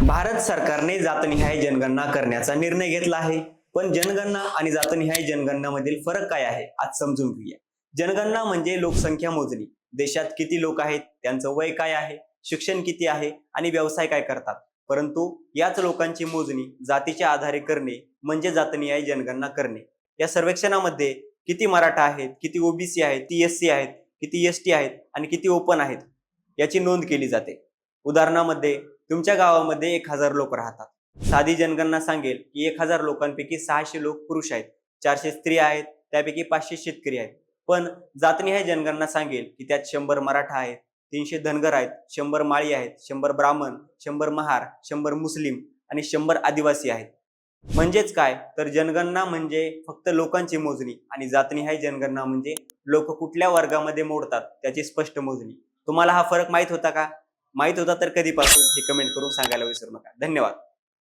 भारत सरकारने जातनिहाय जनगणना करण्याचा निर्णय घेतला आहे. पण जनगणना आणि जातनिहाय जनगणनामधील फरक काय आहे आज समजून घेऊया. जनगणना म्हणजे लोकसंख्या मोजणी. देशात किती लोक आहेत, त्यांचं वय काय आहे, शिक्षण किती आहे आणि व्यवसाय काय करतात. परंतु याच लोकांची मोजणी जातीच्या आधारे करणे म्हणजे जातनिहाय जनगणना करणे. या सर्वेक्षणामध्ये किती मराठा आहेत, किती ओबीसी आहेत, किती एससी आहेत, किती एसटी आहेत आणि किती ओपन आहेत याची नोंद केली जाते. उदाहरणामध्ये तुमच्या गावामध्ये 1000 लोक राहतात. साधी जनगणना सांगेल की 1000 लोकांपैकी 600 लोक पुरुष आहेत, 400 स्त्री आहेत, त्यापैकी 500 शेतकरी आहेत. पण जातनिहाय जनगणना सांगेल की त्यात 100 मराठा आहेत, 300 धनगर आहेत, 100 माळी आहेत, 100 ब्राह्मण, 100 महार, 100 मुस्लिम आणि 100 आदिवासी आहेत. म्हणजेच काय तर जनगणना म्हणजे फक्त लोकांची मोजणी आणि जातनिहाय जनगणना म्हणजे लोक कुठल्या वर्गामध्ये मोडतात त्याची स्पष्ट मोजणी. तुम्हाला हा फरक माहित होता का? माहित होता तर कधीपासून हे कमेंट करून सांगायला विसरू नका. धन्यवाद.